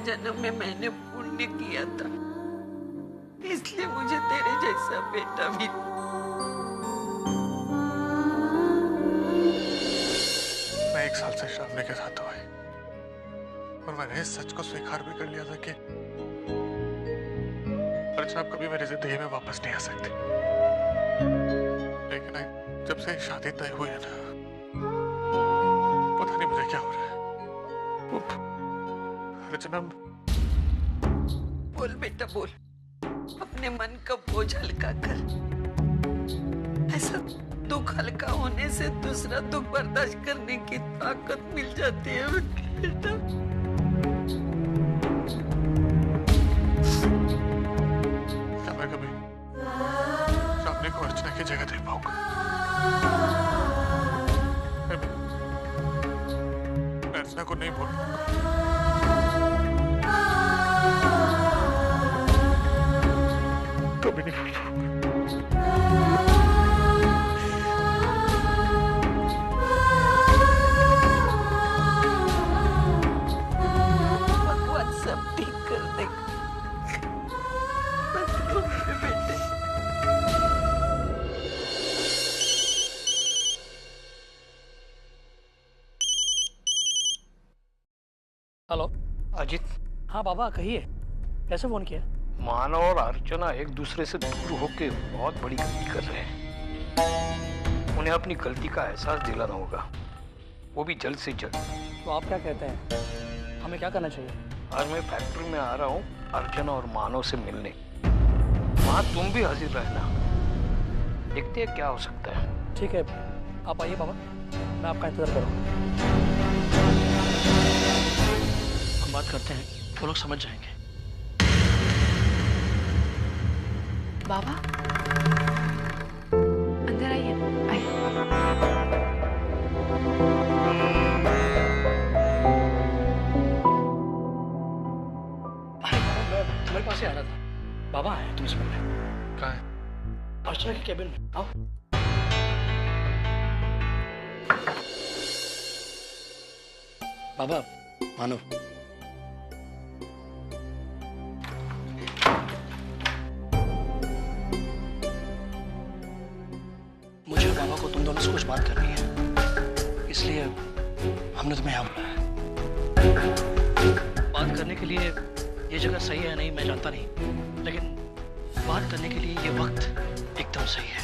जन्म में मैंने पुण्य किया था, इसलिए मुझे तेरे जैसा बेटा मिला। मैं 1 साल से श्रावणी के साथ हुआ और मैंने इस सच को स्वीकार भी कर लिया था कि अर्चना अब कभी मेरी जिंदगी में वापस नहीं आ सकती। लेकिन जब से शादी तय हुई है ना, पता नहीं मुझे क्या हो रहा है। अर्चना, बोल बेटा बोल, अपने मन का बोझ हल्का कर। ऐसा दुख हल्का होने से दूसरा दुख बर्दाश्त करने की ताकत मिल जाती है बेटा। क्या मैं कभी श्रावणी को अर्चना की जगह दे पाऊंगा? मैं अर्चना को नहीं बोल पाऊंगा। कभी नहीं बोल पाऊंगा। भगवान सब ठीक कर देगा। बस रो मेरे बेटे। हेलो अजित, हाँ बाबा कहिए, कैसे फोन किया? मानव और अर्चना एक दूसरे से दूर होकर बहुत बड़ी गलती कर रहे हैं। उन्हें अपनी गलती का एहसास दिलाना होगा, वो भी जल्द से जल्द। तो आप क्या कहते हैं, हमें क्या करना चाहिए? आज मैं फैक्ट्री में आ रहा हूँ अर्चना और मानव से मिलने। वहाँ तुम भी हाजिर रहना, देखते हैं क्या हो सकता है। ठीक है, आप आइए बाबा, मैं आपका इंतजार करूँगा। हम बात करते हैं, वो लोग समझ जाएंगे। बाबा अंदर आइए, आइए। मैं तुम्हारे पास ही आ रहा था। बाबा आए तुमसे मिलने। कहाँ है? अर्चना के केबिन में, आओ। बाबा, मानव, मुझे और बाबा को तुम दोनों से कुछ बात करनी है, इसलिए हमने तुम्हें यहाँ बुलाया है। बात करने के लिए ये जगह सही है नहीं मैं जानता नहीं, लेकिन बात करने के लिए ये वक्त एकदम सही है।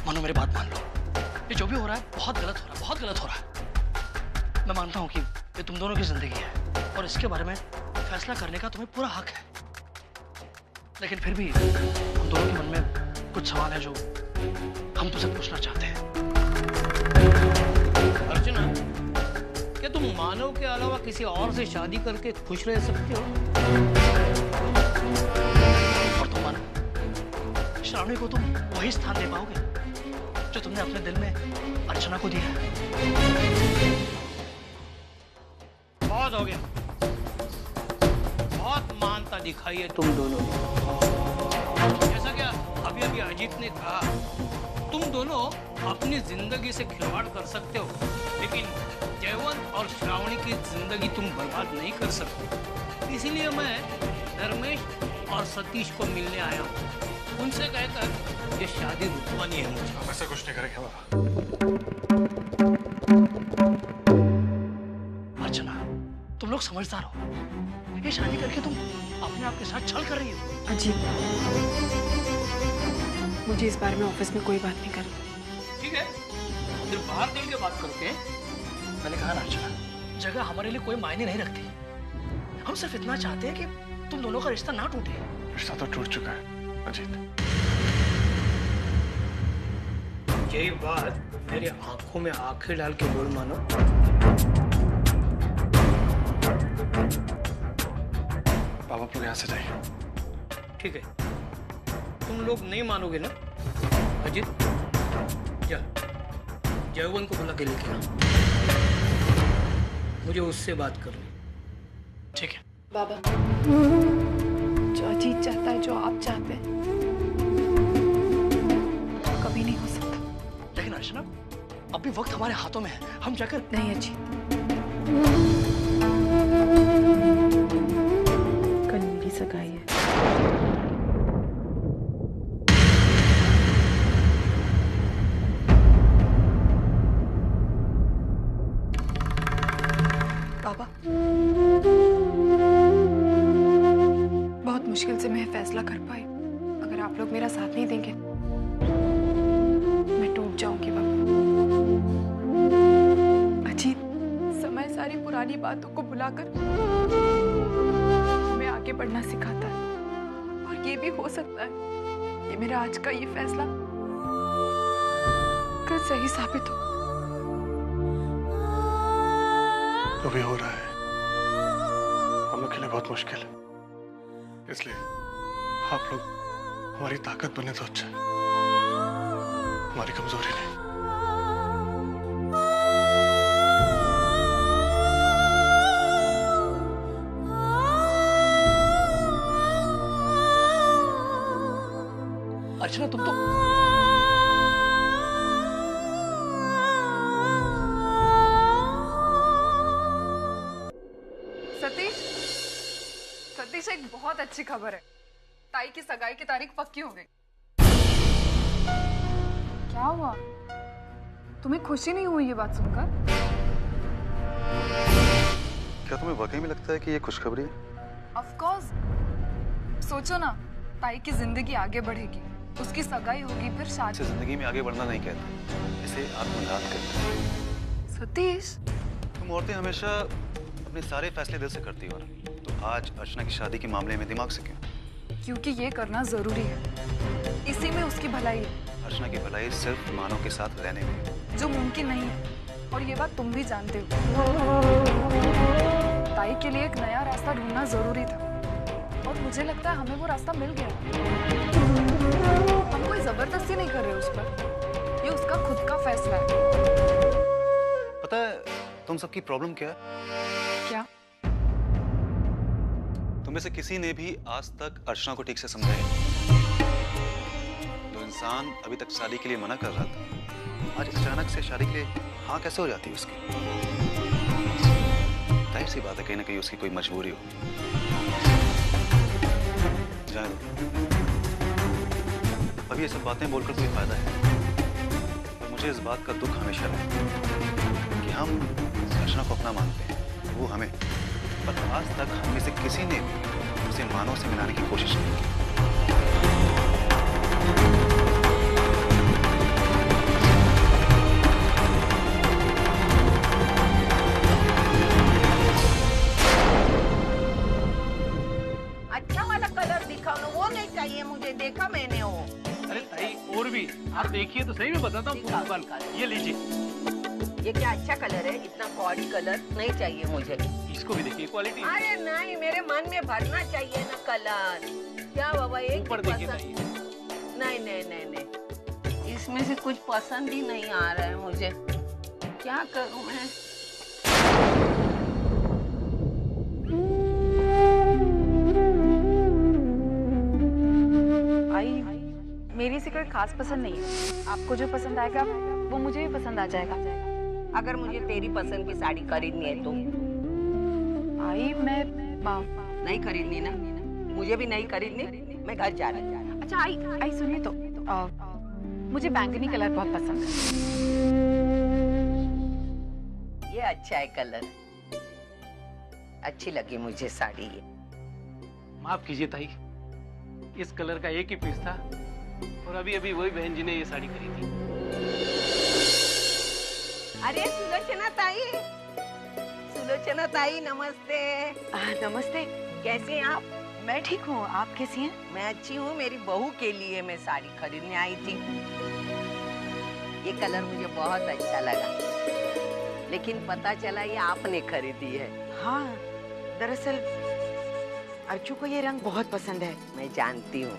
मानो मेरी बात मान लो, ये जो भी हो रहा है बहुत गलत हो रहा है, बहुत गलत हो रहा है। मैं मानता हूँ कि ये तुम दोनों की जिंदगी है और इसके बारे में फैसला करने का तुम्हें पूरा हक है, लेकिन फिर भी हम दोनों के मन में कुछ सवाल है जो हम तुमसे पूछना चाहते हैं। अर्चना, क्या तुम मानव के अलावा किसी और से शादी करके खुश रह सकते हो? और तुम मानो, श्रावणी को तुम वही स्थान दे पाओगे जो तुमने अपने दिल में अर्चना को दिया है? बहुत हो गया, बहुत मानता दिखाई है तुम दोनों ने। जैसा क्या अभी अभी अजीत ने कहा, तुम दोनों अपनी जिंदगी से खिलवाड़ कर सकते हो, लेकिन जयवंत और श्रावणी की जिंदगी तुम बर्बाद नहीं कर सकते। इसीलिए मैं धर्मेश और सतीश को मिलने आया हूँ। उनसे कहकर ये शादी रुकवानी है मुझे। हम ऐसा कुछ नहीं करेंगे बाबा। अर्चना, तुम लोग समझदार हो, ये शादी करके तुम अपने आप के साथ छल कर रही हो। अजीब, मुझे इस बारे में ऑफिस में कोई बात नहीं करनी। ठीक है, फिर बाहर मिल के बात करते हैं। मैंने कहा ना अर्चना, जगह हमारे लिए कोई मायने नहीं रखती। हम सिर्फ इतना चाहते हैं कि तुम दोनों का रिश्ता ना टूटे। रिश्ता तो टूट चुका है अजीत। यही बात मेरी आंखों में आंखें डाल के बोल मानो। बाबा लोग यहाँ से जाइए। ठीक है, तुम लोग नहीं मानोगे ना? अजीत, जा जयवन को बुला के लेके आ, मुझे उससे बात करनी। ठीक है बाबा, जो अजीत चाहता है, जो आप चाहते हैं, कभी नहीं हो सकता। लेकिन अर्चना, अभी वक्त हमारे हाथों में है, हम जाकर। नहीं अजीत, आप लोग मेरा साथ नहीं देंगे, मैं टूट जाऊंगी बाबू। अजीत, समय सारी पुरानी बातों को भुलाकर हमें आगे बढ़ना सिखाता है, और ये भी हो सकता है कि मेरा आज का ये फैसला कल सही साबित हो। जो भी हो रहा है हम लोग के लिए बहुत मुश्किल है, इसलिए आप लोग हमारी ताकत बने तो अच्छा है, हमारी कमजोरी नहीं। अर्चना तुम तो सतीश, सतीश एक बहुत अच्छी खबर है, ताई की सगाई की तारीख पक्की हो गई। क्या हुआ? तुम्हें खुशी नहीं हुई ये बात सुनकर? क्या तुम्हें वाकई में लगता है कि ये खुशखबरी है? Of course. सोचो ना, ताई की जिंदगी आगे बढ़ेगी, उसकी सगाई होगी, फिर शादी। इसे जिंदगी में आगे बढ़ना नहीं कहते, इसे आत्मदान कहते हैं। सतीश, तुम औरतें हमेशा अपने सारे फैसले दिल से करती हो ना, तो आज अर्चना की शादी के मामले में दिमाग से क्यों? क्योंकि ये करना जरूरी है, इसी में उसकी भलाई है। अर्चना की भलाई सिर्फ मानव के साथ रहने में, जो मुमकिन नहीं है, और ये बात तुम भी जानते हो। ताई के लिए एक नया रास्ता ढूंढना जरूरी था, और मुझे लगता है हमें वो रास्ता मिल गया। हम कोई जबरदस्ती नहीं कर रहे उस पर, ये उसका खुद का फैसला है। पता है तुम सबकी प्रॉब्लम क्या है? क्या? तुम में से किसी ने भी आज तक अर्चना को ठीक से समझा नहीं। जो इंसान अभी तक शादी के लिए मना कर रहा था, आज अचानक से शादी के लिए हाँ कैसे हो जाती है उसकी? जाहिर सी बात है कहीं ना कहीं उसकी कोई मजबूरी हो। जाने दो, अभी ये सब बातें बोलकर कोई फायदा है। और मुझे इस बात का दुख हमेशा रहा कि हम अर्चना को अपना मानते हैं, वो हमें, पर आज तक हम में से किसी ने भी उसे मानव से मिलाने की कोशिश नहीं की। अच्छा वाला कलर दिखाओ ना, वो नहीं चाहिए मुझे, देखा मैंने वो। अरे ताई और भी आप देखिए तो सही, मैं बताता हूँ। ये लीजिए, ये क्या अच्छा कलर है, इतना गॉडी कलर नहीं चाहिए मुझे। इसको भी देखिए, क्वालिटी अरे नहीं, मेरे मन में भरना चाहिए ना कलर। क्या बाबा, एक ऊपर देखिए ताई। नहीं नहीं नहीं नहीं, इसमें से कुछ पसंद ही नहीं आ रहा है मुझे, क्या करूं मैं? आई, मेरी से कोई खास पसंद नहीं है, आपको जो पसंद आएगा वो मुझे भी पसंद आ जाएगा। अगर मुझे तेरी पसंद की साड़ी खरीदनी है तो? आई, मैं नहीं खरीदनी ना, मुझे भी नहीं खरीदनी, मैं घर जा रही हूँ। अच्छा आई, आई सुनिए तो, मुझे बैंगनी कलर बहुत पसंद है। ये अच्छा है कलर, अच्छी लगी मुझे साड़ी ये। माफ कीजिए ताई, इस कलर का एक ही पीस था और अभी अभी वही बहन जी ने ये साड़ी खरीदी। अरे सुलोचना ताई, सुलोचना ताई नमस्ते। नमस्ते। कैसे हैं आप? मैं ठीक हूँ, आप कैसी हैं? मैं अच्छी हूँ, मेरी बहू के लिए मैं साड़ी खरीदने आई थी। ये कलर मुझे बहुत अच्छा लगा, लेकिन पता चला ये आपने खरीदी है। हाँ, दरअसल अर्चू को ये रंग बहुत पसंद है। मैं जानती हूँ,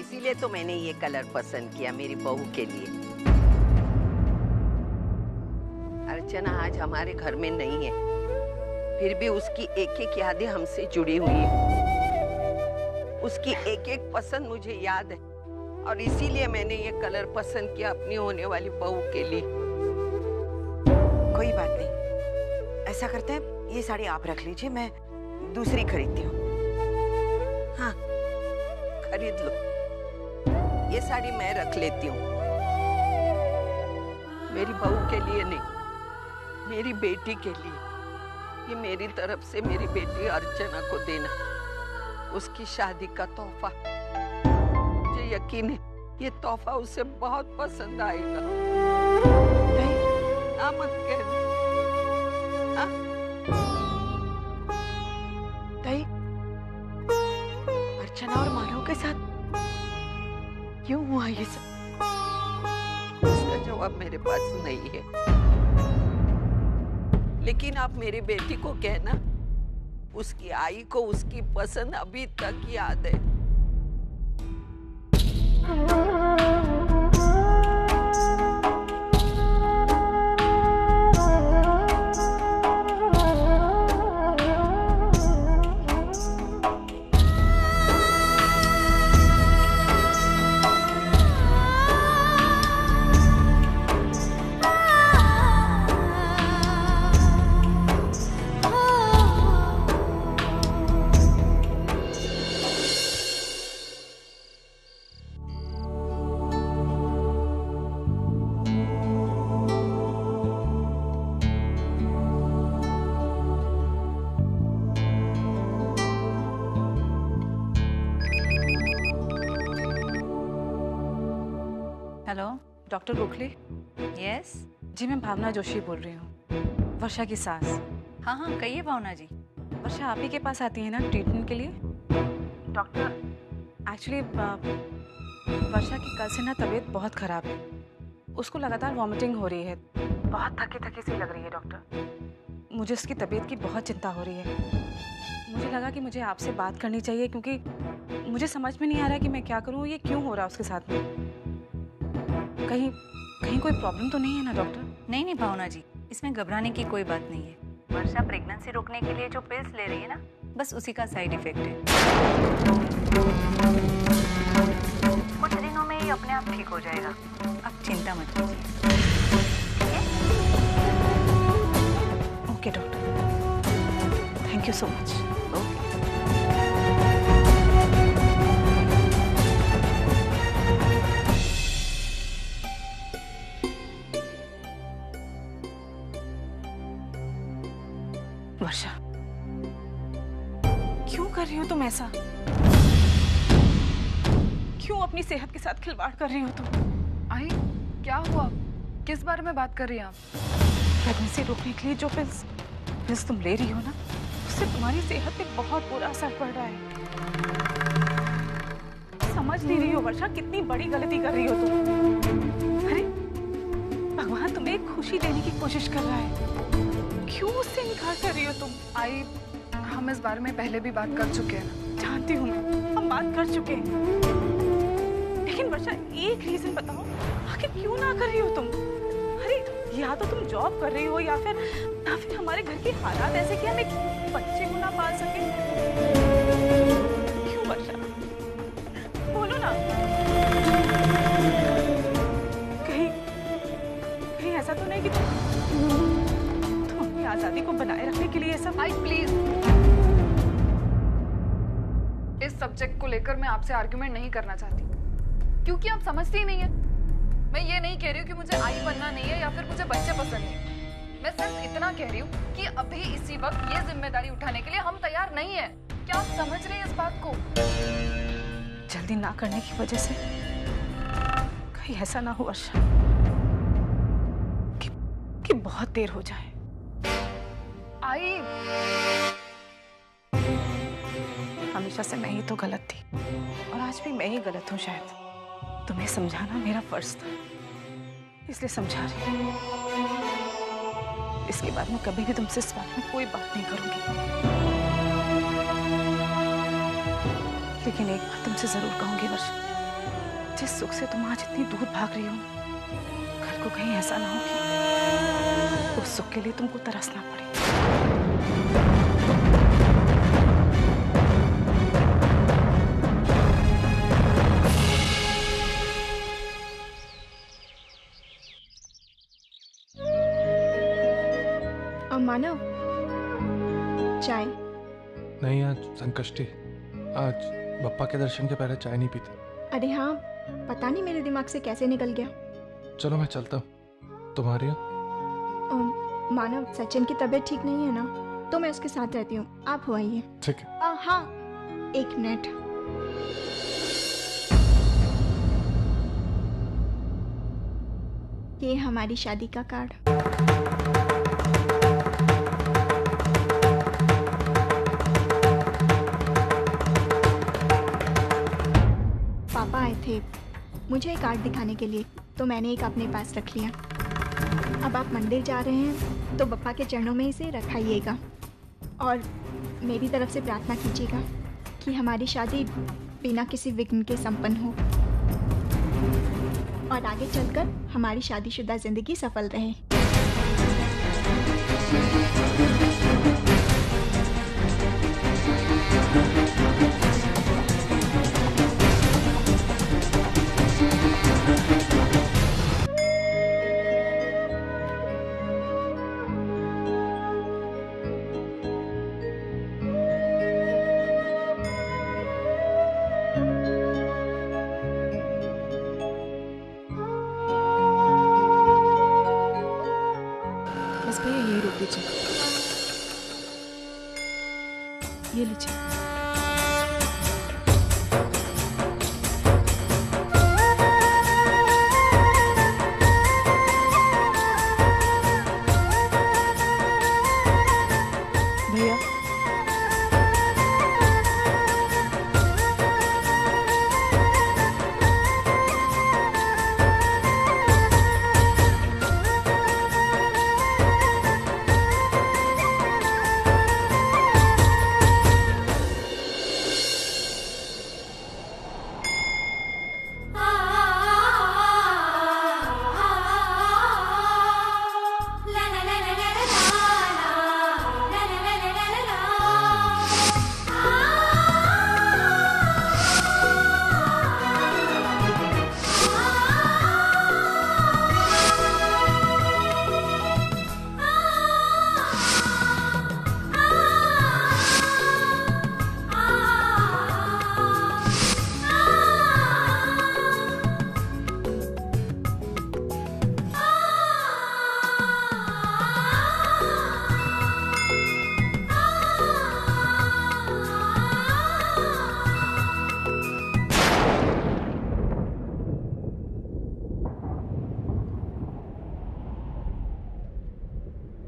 इसीलिए तो मैंने ये कलर पसंद किया मेरी बहू के लिए। अर्चना आज हमारे घर में नहीं है, फिर भी उसकी एक एक यादें हमसे जुड़ी हुई है। उसकी एक एक पसंद मुझे याद है, और इसीलिए मैंने ये कलर पसंद किया अपनी होने वाली बहू के लिए। कोई बात नहीं, ऐसा करते हैं, ये साड़ी आप रख लीजिए, मैं दूसरी खरीदती हूँ। हाँ, खरीद लो, ये साड़ी मैं रख लेती हूँ। मेरी बहू के लिए नहीं, मेरी बेटी के लिए। ये मेरी तरफ से मेरी बेटी अर्चना को देना, उसकी शादी का तोहफा। यकीन है ये तोहफा उसे बहुत पसंद आएगा। ना मत कहना। हाँ? ताई, अर्चना और मानव के साथ क्यों हुआ ये सब? इसका जवाब मेरे पास नहीं है, लेकिन आप मेरी बेटी को कहना उसकी आई को उसकी पसंद अभी तक याद है। Hello, doctor Gokhale? यस। जी मैं भावना जोशी बोल रही हूँ, वर्षा की सास। हाँ हाँ, कहिए भावना जी। वर्षा आप ही के पास आती है ना ट्रीटमेंट के लिए? डॉक्टर, एक्चुअली वर्षा की कल से ना तबीयत बहुत ख़राब है, उसको लगातार वॉमिटिंग हो रही है, बहुत थकी थकी सी लग रही है डॉक्टर। मुझे उसकी तबीयत की बहुत चिंता हो रही है। मुझे लगा कि मुझे आपसे बात करनी चाहिए क्योंकि मुझे समझ में नहीं आ रहा कि मैं क्या करूँ, ये क्यों हो रहा है उसके साथ में। कहीं कोई प्रॉब्लम तो नहीं है ना डॉक्टर? नहीं नहीं भावना जी, इसमें घबराने की कोई बात नहीं है। वर्षा प्रेगनेंसी रोकने के लिए जो पिल्स ले रही है ना, बस उसी का साइड इफेक्ट है। कुछ दिनों में ही अपने आप ठीक हो जाएगा, आप चिंता मत कीजिए। Okay doctor, thank you so much. Varsha, क्यों कर रही हो तुम ऐसा? क्यों अपनी सेहत के साथ खिलवाड़ कर रही हो तुम? आई, क्या हुआ? किस बारे में बात कर रही हैं आप? प्रेगनेंसी रोकने के लिए जो पिल्स तुम ले रही हो ना, उससे तुम्हारी सेहत पे बहुत बुरा असर पड़ रहा है। समझ नहीं रही हो वर्षा, कितनी बड़ी गलती कर रही हो तुम। अरे भगवान तुम्हें खुशी देने की कोशिश कर रहा है, क्यों उससे इनकार कर रही हो तुम? आई, हम इस बारे में पहले भी बात कर चुके हैं ना। जानती हूँ मैं, हम बात कर चुके हैं, लेकिन वर्षा एक रीजन बताओ, आखिर क्यों ना कर रही हो तुम? अरे या तो तुम जॉब कर रही हो या फिर हमारे घर के हालात ऐसे कि हम एक बच्चे को ना पाल सके। क्यों वर्षा, बोलो ना। कहीं ऐसा तो नहीं कि तुम अपनी आजादी को बनाए रखने के लिए सब? आई प्लीज, इस सब्जेक्ट को लेकर मैं आपसे आर्गुमेंट नहीं करना चाहती, क्योंकि आप समझती ही नहीं है। मैं ये नहीं कह रही हूँ कि मुझे आई बनना नहीं है या फिर मुझे बच्चे पसंद नहीं। मैं सिर्फ इतना कह रही हूँ कि अभी इसी वक्त ये जिम्मेदारी उठाने के लिए हम तैयार नहीं है। क्या आप समझ रहे हैं इस बात को? जल्दी ना करने की वजह से कहीं ऐसा ना हो वर्षा कि बहुत देर हो जाए। आई, हमेशा से मैं ही तो गलत थी और आज भी मैं ही गलत हूँ शायद। तुम्हें समझाना मेरा फर्ज था, इसलिए समझा रही हूँ। इसके बाद मैं कभी भी तुमसे इस बात में कोई बात नहीं करूंगी, लेकिन एक बात तुमसे जरूर कहूंगी वर्षा, जिस सुख से तुम आज इतनी दूर भाग रही हो, कल को कहीं ऐसा ना हो कि उस सुख के लिए तुमको तरसना पड़े। मानव, चाय? नहीं, आज संकष्टी, आज बप्पा के दर्शन के पहले चाय नहीं पीता। अरे हाँ, पता नहीं मेरे दिमाग से कैसे निकल गया। चलो मैं चलता हूँ, तुम्हारी? मानव, सचिन की तबीयत ठीक नहीं है ना, तो मैं उसके साथ रहती हूँ, आप हो आइए। ठीक है। हाँ, 1 मिनट। ये हमारी शादी का कार्ड। पापा आए थे मुझे एक कार्ड दिखाने के लिए, तो मैंने एक अपने पास रख लिया। अब आप मंदिर जा रहे हैं तो बप्पा के चरणों में इसे रखाइएगा और मेरी तरफ से प्रार्थना कीजिएगा कि हमारी शादी बिना किसी विघ्न के संपन्न हो और आगे चलकर हमारी शादीशुदा जिंदगी सफल रहे। बस भैया यही रोक दीजिए, ये लीजिए। भैया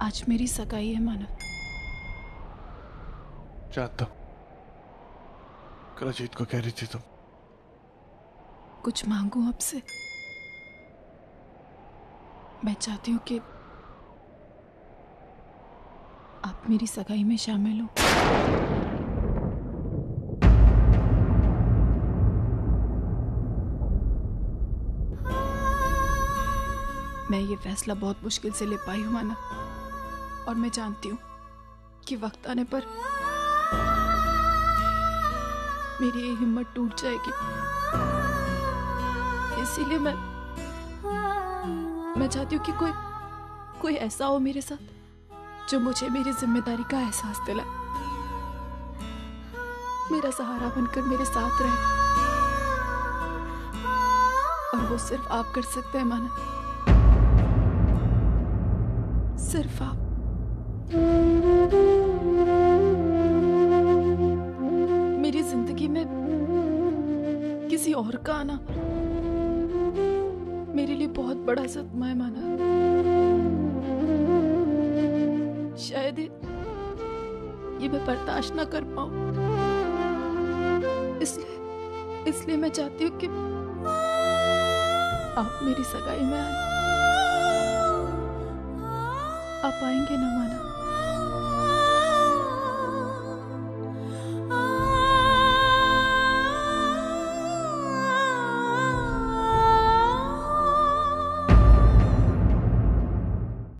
आज मेरी सगाई है मानव। जानता हूं, कल अजीत को कह रही थी तुम। कुछ मांगू आपसे? मैं चाहती हूँ कि आप मेरी सगाई में शामिल हो। मैं ये फैसला बहुत मुश्किल से ले पाई हूँ माना, और मैं जानती हूँ कि वक्त आने पर मेरी ये हिम्मत टूट जाएगी। इसीलिए मैं चाहती हूँ कि कोई ऐसा हो मेरे साथ जो मुझे मेरी जिम्मेदारी का एहसास दिलाए, मेरा सहारा बनकर मेरे साथ रहे। और वो सिर्फ आप कर सकते हैं माना, सिर्फ आप। मेरी जिंदगी में किसी और का आना मेरे लिए बहुत बड़ा सदमा है माना। शायद ये मैं बर्दाश्त ना कर पाऊं, इसलिए मैं चाहती हूँ कि आप मेरी सगाई में आए। आप आएंगे ना माना?